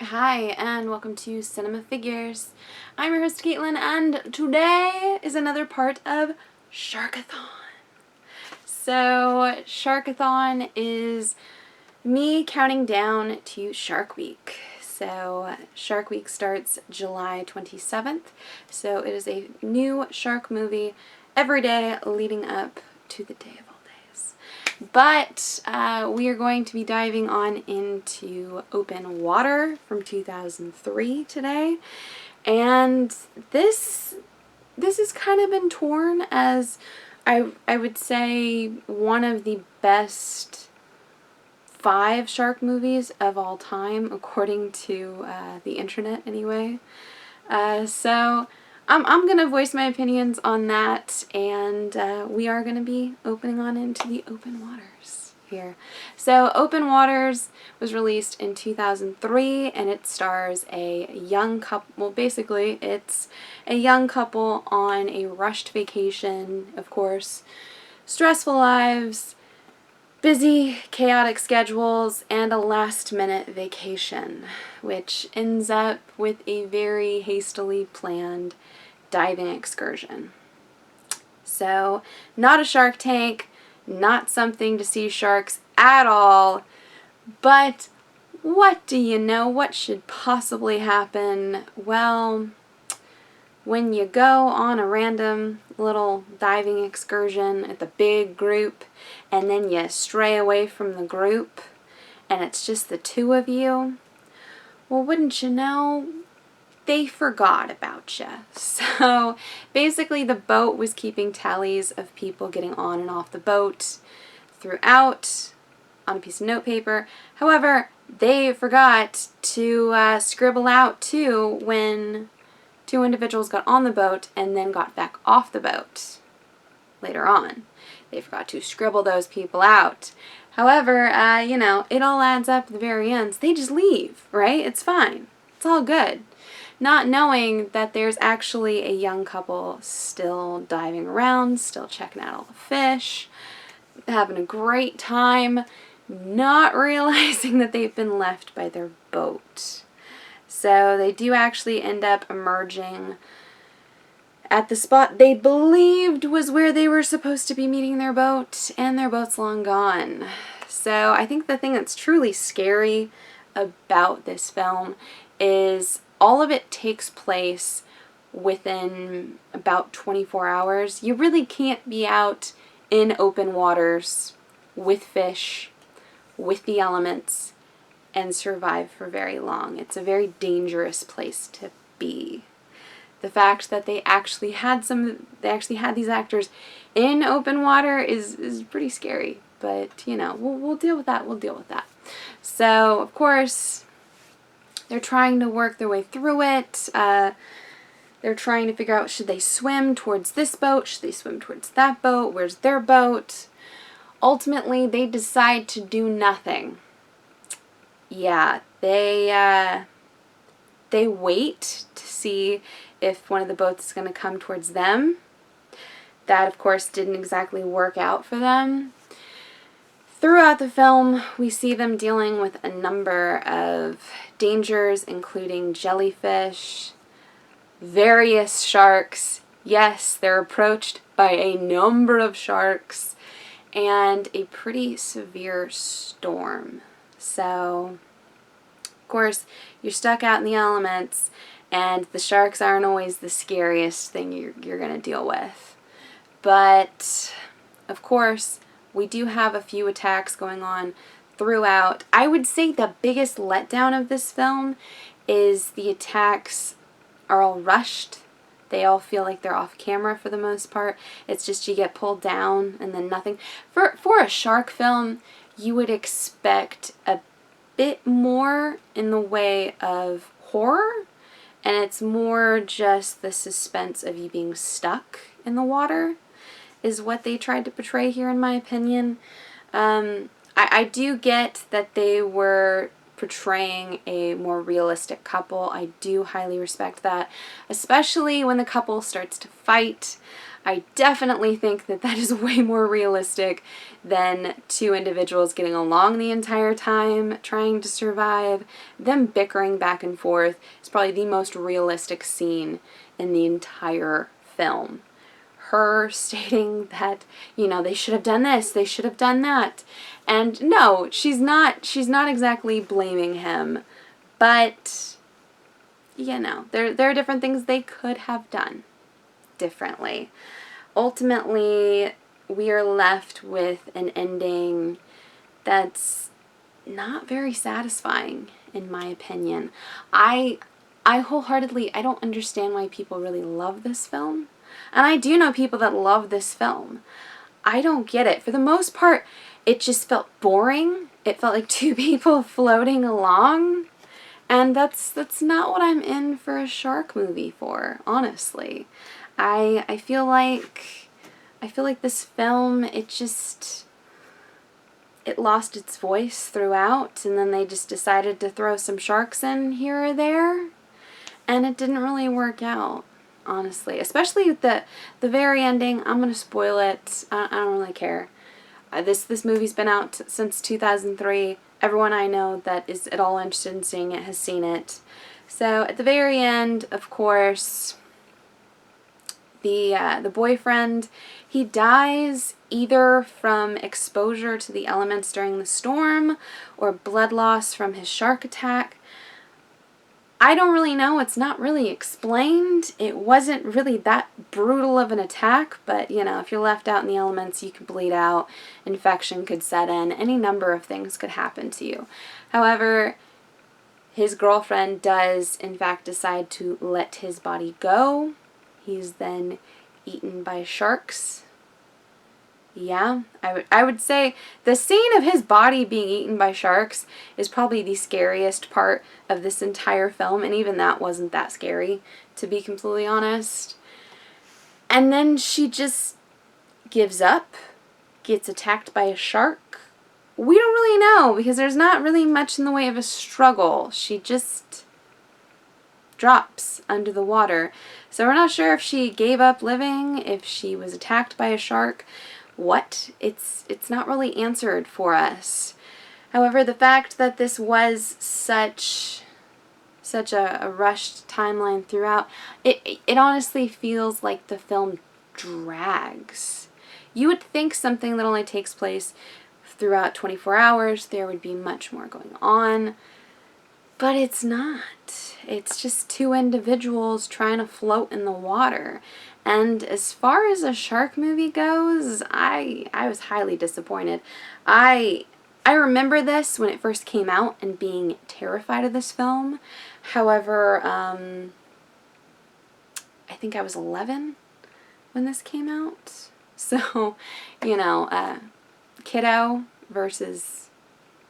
Hi, and welcome to Cinema Figures. I'm your host, Caitlin, and today is another part of Sharkathon. So, Sharkathon is me counting down to Shark Week. So, Shark Week starts July 27th, so it is a new shark movie every day leading up to the day of all days. But we are going to be diving on into Open Water from 2003 today. And this has kind of been torn as I would say one of the best 5 shark movies of all time, according to the internet anyway. So I'm going to voice my opinions on that, and we are going to be opening on into the Open Waters here. So Open Waters was released in 2003, and it stars a young couple. Well, basically, it's a young couple on a rushed vacation, of course, stressful lives, busy, chaotic schedules, and a last-minute vacation, which ends up with a very hastily planned diving excursion. So, not a Shark Tank, not something to see sharks at all, but what do you know? What should possibly happen? Well, when you go on a random little diving excursion at the big group and then you stray away from the group and it's just the two of you, well, wouldn't you know, they forgot about you. So basically the boat was keeping tallies of people getting on and off the boat throughout on a piece of notepaper. However, they forgot to scribble out too when 2 individuals got on the boat and then got back off the boat later on. They forgot to scribble those people out. However, it all adds up at the very end. So they just leave, right? It's fine. It's all good. Not knowing that there's actually a young couple still diving around, still checking out all the fish, having a great time, not realizing that they've been left by their boat. So they do actually end up emerging at the spot they believed was where they were supposed to be meeting their boat, and their boat's long gone. So I think the thing that's truly scary about this film is all of it takes place within about 24 hours. You really can't be out in open waters with fish, with the elements, and survive for very long. It's a very dangerous place to be. The fact that they actually had these actors in open water is pretty scary. But we'll deal with that. We'll deal with that. So of course, they're trying to work their way through it. They're trying to figure out, should they swim towards this boat? Should they swim towards that boat? Where's their boat? Ultimately, they decide to do nothing. Yeah, they wait to see if one of the boats is going to come towards them. That, of course, didn't exactly work out for them. Throughout the film, we see them dealing with a number of dangers, including jellyfish, various sharks. Yes, they're approached by a number of sharks, and a pretty severe storm. So, of course, you're stuck out in the elements, and the sharks aren't always the scariest thing you're going to deal with. But, of course, we do have a few attacks going on throughout. I would say the biggest letdown of this film is the attacks are all rushed. They all feel like they're off camera for the most part. It's just you get pulled down and then nothing. For a shark film, you would expect a bit more in the way of horror, and it's more just the suspense of you being stuck in the water is what they tried to portray here, in my opinion. I do get that they were portraying a more realistic couple. I do highly respect that, especially when the couple starts to fight. I definitely think that that is way more realistic than two individuals getting along the entire time, trying to survive. Them bickering back and forth is probably the most realistic scene in the entire film. Her stating that, you know, they should have done this, they should have done that. And no, she's not exactly blaming him, but, you know, there are different things they could have done differently. Ultimately, we are left with an ending that's not very satisfying, in my opinion. I wholeheartedly, I don't understand why people really love this film. And I do know people that love this film. I don't get it. For the most part, it just felt boring. It felt like two people floating along. And that's not what I'm in for a shark movie for, honestly. I feel like this film, it lost its voice throughout, and then they just decided to throw some sharks in here or there, and it didn't really work out, honestly. Especially the very ending. I'm gonna spoil it. I don't really care. This movie's been out since 2003. Everyone I know that is at all interested in seeing it has seen it. So at the very end, of course, the boyfriend, he dies either from exposure to the elements during the storm or blood loss from his shark attack. I don't really know. It's not really explained. It wasn't really that brutal of an attack, but, you know, if you're left out in the elements, you could bleed out, infection could set in, any number of things could happen to you. However, his girlfriend does, in fact, decide to let his body go. He's then eaten by sharks. Yeah, I would say the scene of his body being eaten by sharks is probably the scariest part of this entire film, and even that wasn't that scary, to be completely honest. And then she just gives up, gets attacked by a shark. We don't really know, because there's not really much in the way of a struggle. She just drops under the water. So we're not sure if she gave up living, if she was attacked by a shark. What? It's not really answered for us. However, the fact that this was such a rushed timeline throughout, it honestly feels like the film drags. You would think something that only takes place throughout 24 hours, there would be much more going on, but it's not. It's just two individuals trying to float in the water. And as far as a shark movie goes, I was highly disappointed. I remember this when it first came out and being terrified of this film. However, I think I was 11 when this came out. So, you know, kiddo versus,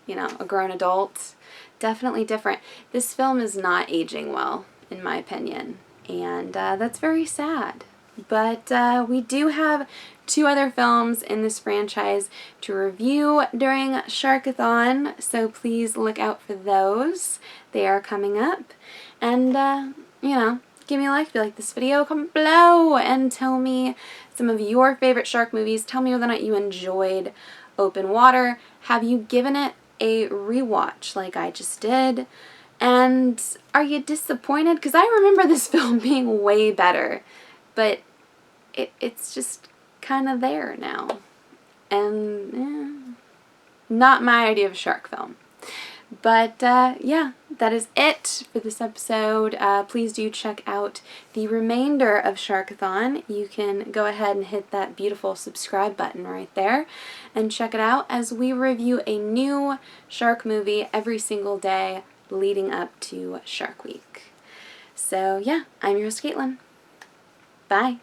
you know, a grown adult, definitely different. This film is not aging well, in my opinion, and that's very sad. But we do have two other films in this franchise to review during Sharkathon, so please look out for those. They are coming up. And, you know, give me a like if you like this video. Comment below and tell me some of your favorite shark movies. Tell me whether or not you enjoyed Open Water. Have you given it a rewatch like I just did? And are you disappointed? Because I remember this film being way better. But it's just kind of there now. And not my idea of a shark film. But yeah, that is it for this episode. Please do check out the remainder of Sharkathon. You can go ahead and hit that beautiful subscribe button right there and check it out as we review a new shark movie every single day leading up to Shark Week. So yeah, I'm your host, Caitlin. Bye.